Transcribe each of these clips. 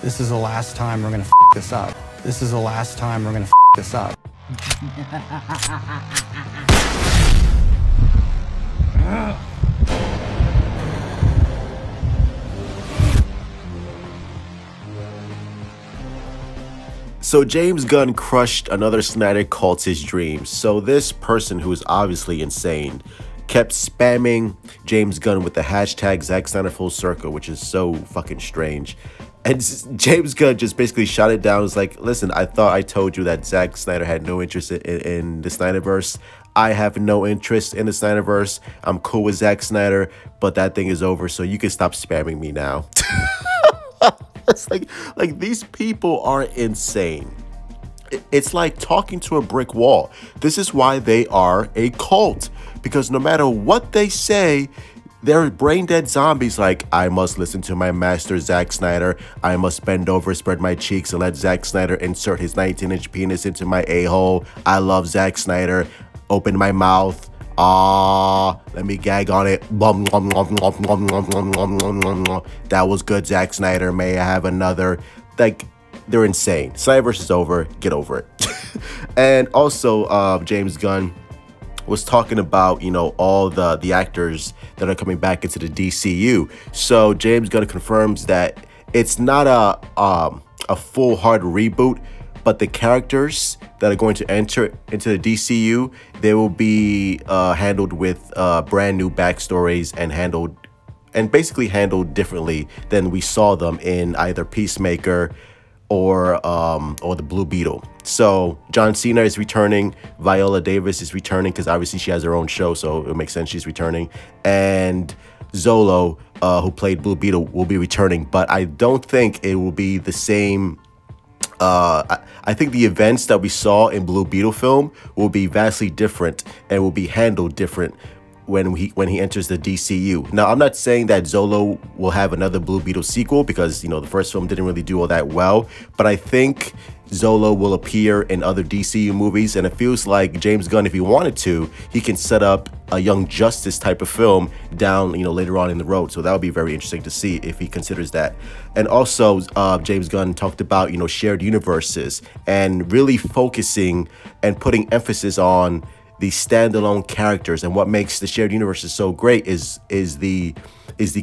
This is the last time we're gonna f this up. This is the last time we're gonna f this up. So James Gunn crushed another Snyder cultist dream. So this person, who is obviously insane, kept spamming James Gunn with the hashtag Zack Snyder Full Circle, which is so fucking strange. And James Gunn just basically shot it down. It was like, listen, I thought I told you that Zack Snyder had no interest in the Snyderverse. I have no interest in the Snyderverse. I'm cool with Zack Snyder, but that thing is over, so you can stop spamming me now. It's like these people are insane. It's like talking to a brick wall. This is why they are a cult, because no matter what they say, they're brain dead zombies. Like, I must listen to my master Zack Snyder. I must bend over, spread my cheeks, and let Zack Snyder insert his 19-inch penis into my a-hole. I love Zack Snyder. Open my mouth. Let me gag on it. That was good, Zack Snyder. May I have another? Like, they're insane. Snyderverse is over. Get over it. And also, James Gunn was talking about, you know, all the actors that are coming back into the DCU. So James Gunn confirms that it's not a full hard reboot, but the characters that are going to enter into the DCU, they will be handled with brand new backstories and basically handled differently than we saw them in either Peacemaker or the Blue Beetle. So John Cena is returning. Viola Davis is returning because obviously she has her own show, so it makes sense she's returning. And Zolo, who played Blue Beetle, will be returning, but I don't think it will be the same. I think the events that we saw in Blue Beetle film will be vastly different and will be handled different when he enters the DCU. Now, I'm not saying that Zolo will have another Blue Beetle sequel because, you know, the first film didn't really do all that well, but I think Zolo will appear in other DCU movies, and it feels like James Gunn, if he wanted to, he can set up a Young Justice type of film down, you know, later on in the road. So that would be very interesting to see if he considers that. And also, James Gunn talked about, you know, shared universes and really focusing and putting emphasis on the standalone characters. And what makes the shared universes so great is the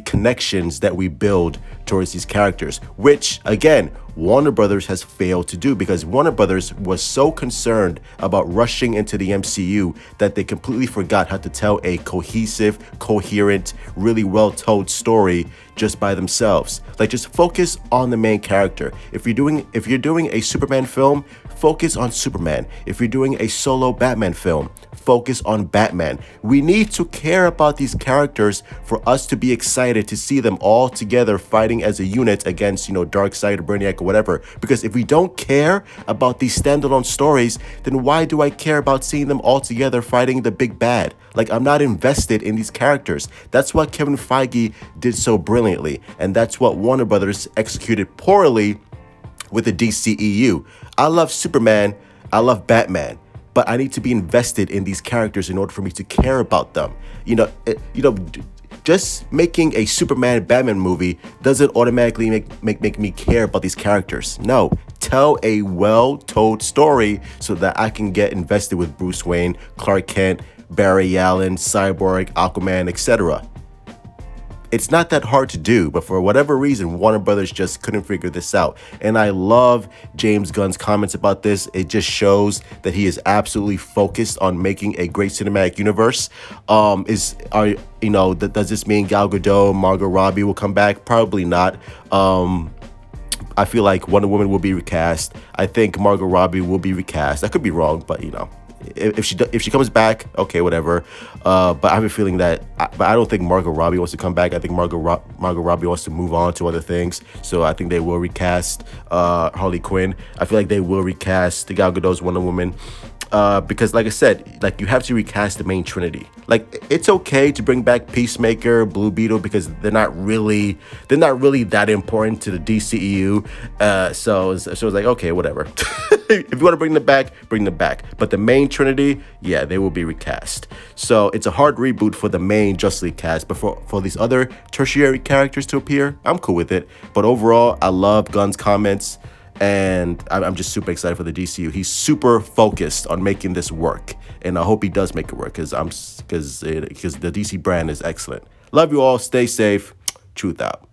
connections that we build towards these characters, which again, Warner Brothers has failed to do, because Warner Brothers was so concerned about rushing into the MCU that they completely forgot how to tell a cohesive, coherent, really well told story just by themselves. Like, just focus on the main character. If you're doing a Superman film, focus on Superman. If you're doing a solo Batman film, focus on Batman. We need to care about these characters for us to be excited to see them all together fighting as a unit against, you know, Darkseid or Brainiac or whatever. Because if we don't care about these standalone stories, then why do I care about seeing them all together fighting the big bad? Like, I'm not invested in these characters. That's what Kevin Feige did so brilliantly, and that's what Warner Brothers executed poorly with the DCEU. I love Superman, I love Batman, but I need to be invested in these characters in order for me to care about them. Just making a Superman Batman movie doesn't automatically make me care about these characters. No, tell a well-told story so that I can get invested with Bruce Wayne, Clark Kent, Barry Allen, Cyborg, Aquaman, etc. It's not that hard to do, but for whatever reason, Warner Brothers just couldn't figure this out. And I love James Gunn's comments about this. It just shows that he is absolutely focused on making a great cinematic universe. Does this mean Gal Gadot, Margot Robbie will come back? Probably not. I feel like Wonder Woman will be recast. I think Margot Robbie will be recast. I could be wrong, but you know, if she comes back, okay, whatever. But I have a feeling that, but I don't think Margot Robbie wants to come back. I think Margot Robbie wants to move on to other things. So I think they will recast Harley Quinn. I feel like they will recast the Gal Gadot's Wonder Woman. Because like I said, like, you have to recast the main trinity. Like, it's okay to bring back Peacemaker, Blue Beetle, because they're not really that important to the DCEU. So it's like, okay, whatever. If you want to bring them back, bring them back. But the main Trinity, yeah, they will be recast. So it's a hard reboot for the main Justice League cast. But for these other tertiary characters to appear, I'm cool with it. But overall, I love Gunn's comments. And I'm just super excited for the DCU. He's super focused on making this work. And I hope he does make it work because the DC brand is excellent. Love you all. Stay safe. Truth out.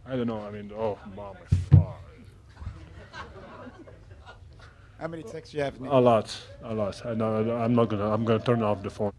I don't know. I mean, oh, mom, fuck. How many texts you have? A lot. I know. I'm gonna turn off the phone.